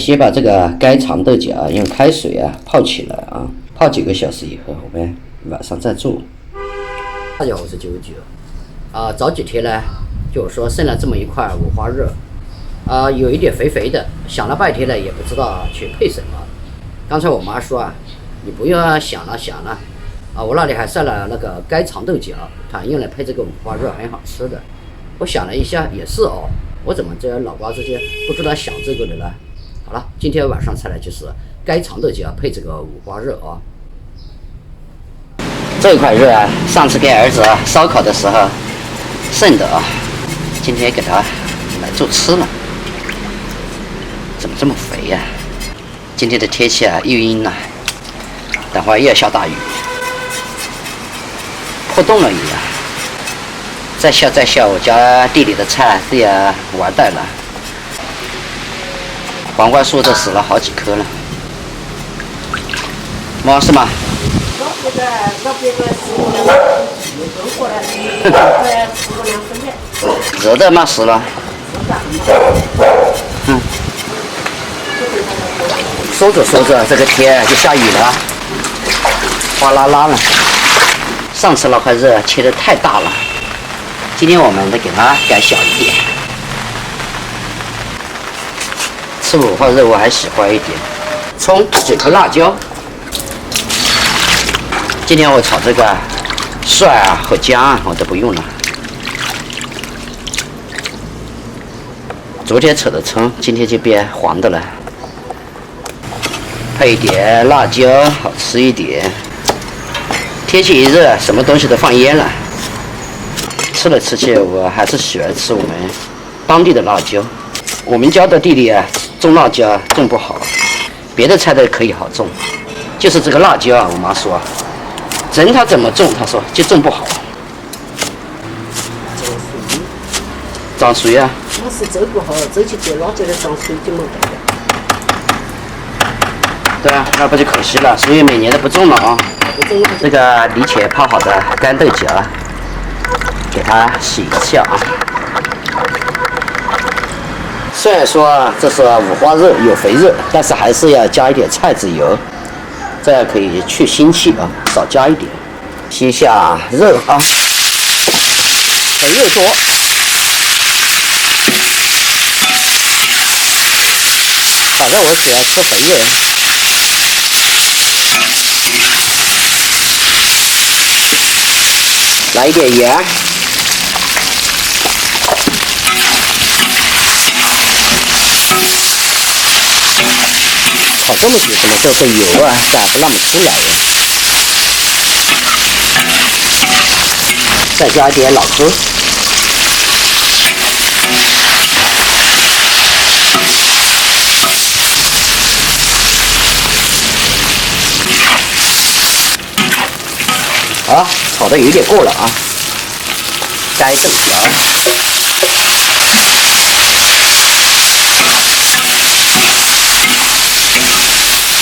先把这个该长豆角用开水泡起来啊，泡几个小时以后，我们晚上再做。大家好，我是99早几天呢，就是说剩了这么一块五花肉有一点肥肥的，想了半天呢，也不知道去配什么。刚才我妈说你不要想了我那里还剩了那个该长豆角，它用来配这个五花肉很好吃的。我想了一下，也是我怎么这脑瓜子间不知道想这个的呢？好了，今天晚上菜呢就是该长豆角配这个五花肉这块肉上次给儿子烧烤的时候剩的今天给他来做吃了。怎么这么肥呀？今天的天气又阴了，等会儿又要下大雨，破洞了一样。再下，我家地里的菜都要完蛋了。黄瓜树都死了好几棵了。妈是吗？热的嘛死了。说着这个天就下雨了，哗啦啦了。上次那块肉切得太大了，今天我们得给它改小一点。吃五花肉我还喜欢一点，葱几颗辣椒。今天我炒这个蒜和姜我都不用了。昨天炒的葱，今天就变黄的了。配一点辣椒，好吃一点。天气一热，什么东西都放腌了。吃来吃去，我还是喜欢吃我们当地的辣椒。我们家的地里种辣椒种不好，别的菜都可以好种，就是这个辣椒我妈说人她怎么种，她说就种不好。长水那是走不好，走起这辣椒的长水就没得了。对那不就可惜了，所以每年都不种了这个提前泡好的干豆角给它洗一下虽然说这是五花肉有肥肉，但是还是要加一点菜籽油，这样可以去腥气少加一点。先下肉肥肉多。反正我喜欢吃肥肉。来一点盐。炒这么久，怎么这油赶不那么出来再加一点老抽。好了，炒的有点过了该豆角。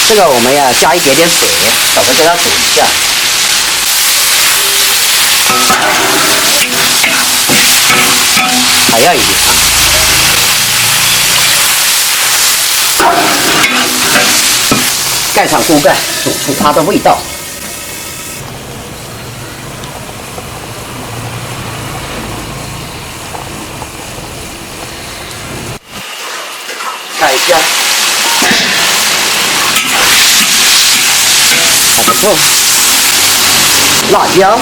这个我们要加一点点水，稍微给它煮一下。还要一点盖上锅盖，煮出它的味道。看一下，还不错。辣椒，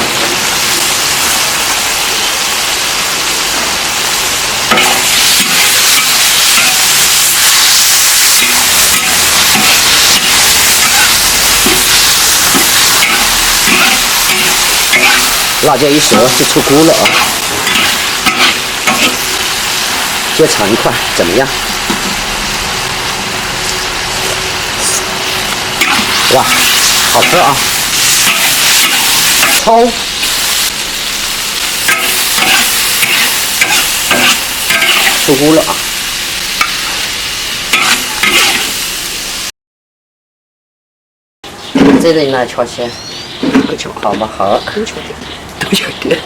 辣椒一熟就出锅了先尝一块，怎么样？哇，好吃葱，出锅了这里呢，瞧些，好不好？都有点。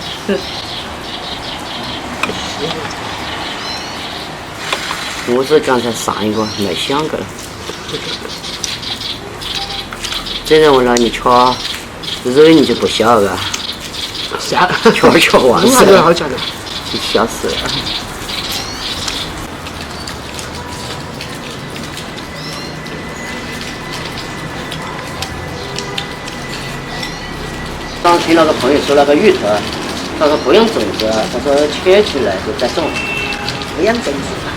胡子刚才上一个，来香个了。这人我让你吃肉你就不笑了，下吃完那个好吃的。你笑死了。刚听那个朋友说那个芋头，他说不用种子，他说切起来就再种。不用种子嘛，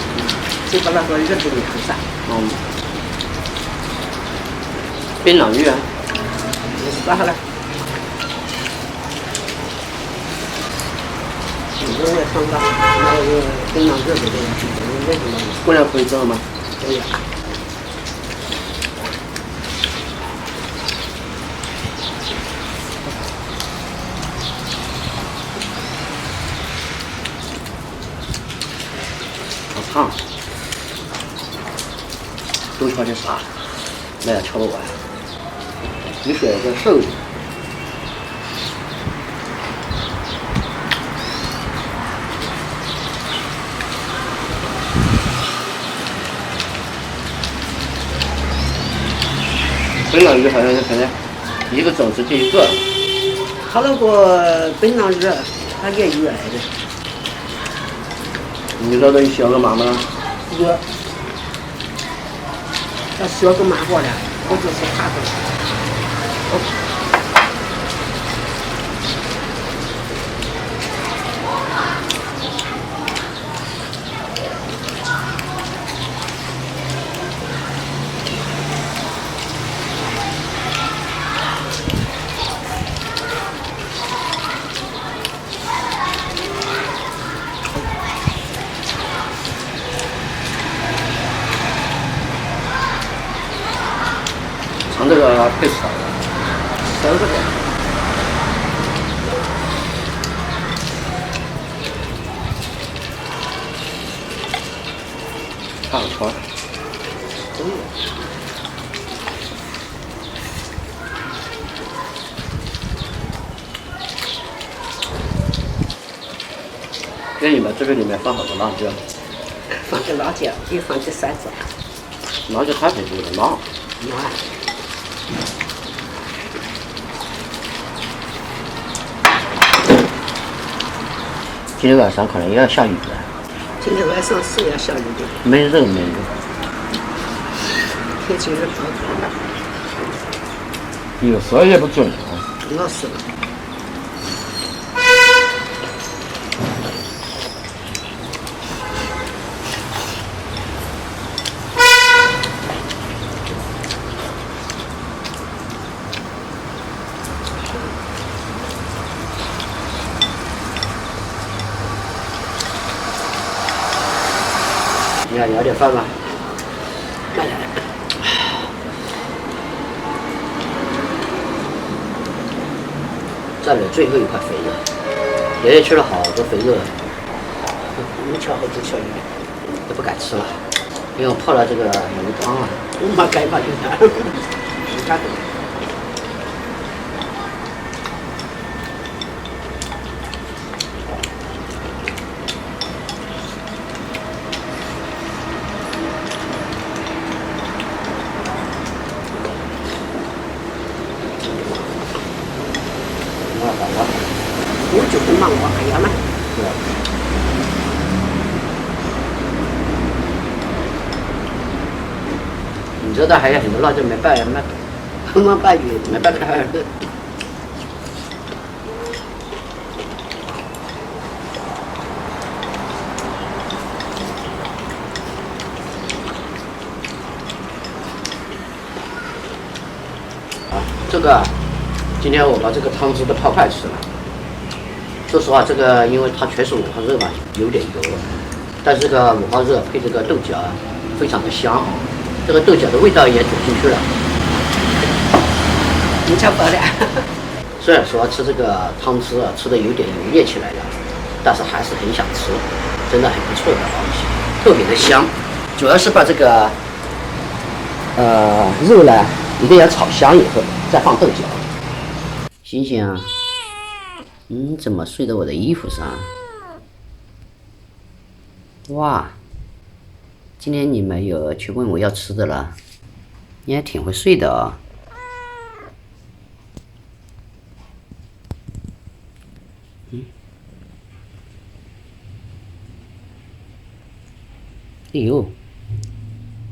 就把那个肉给晾上。槟榔芋啊，咋好了？我也看到那个槟榔肉这个，过两可以种吗？可以。好烫，多吃点啥？那也吃不完。你选个瘦的。槟榔鱼好像是可能一个种子就一个。他那个槟榔鱼，它也有爱的。你那个小个妈妈？有。它小个蛮好的，我就是看着。尝这个配少的，少个点。差不多。这里面里面放好多辣椒，放点辣椒，也放点蒜子。辣椒太多了，辣。辣。今天晚上可能又要下雨了。今天晚上是要下雨的。没肉。天气热好热。有时候也不准啊。那是。你要点饭吗？来。蘸了最后一块肥肉，爷爷吃了好多肥肉，你吃好多吃一点，都不敢吃了，因为我泡了这个浓汤啊。我没盖嘛，你看，你看。我就不忙我还要嘛。对。你这道还有很多辣椒没拌，没拌匀，没拌开。这个今天我把这个汤汁都泡快吃了。说实话，这个因为它全是五花肉嘛，有点油，但是这个五花肉配这个豆角非常的香，这个豆角的味道也煮进去了。你吃饱了。虽然说吃这个汤汁啊，吃的有点油腻起来了，但是还是很想吃，真的很不错的东西，特别的香。主要是把这个肉呢，一定要炒香以后再放豆角。星星啊，怎么睡在我的衣服上？哇，今天你没有去问我要吃的了？你还挺会睡的啊。哎呦。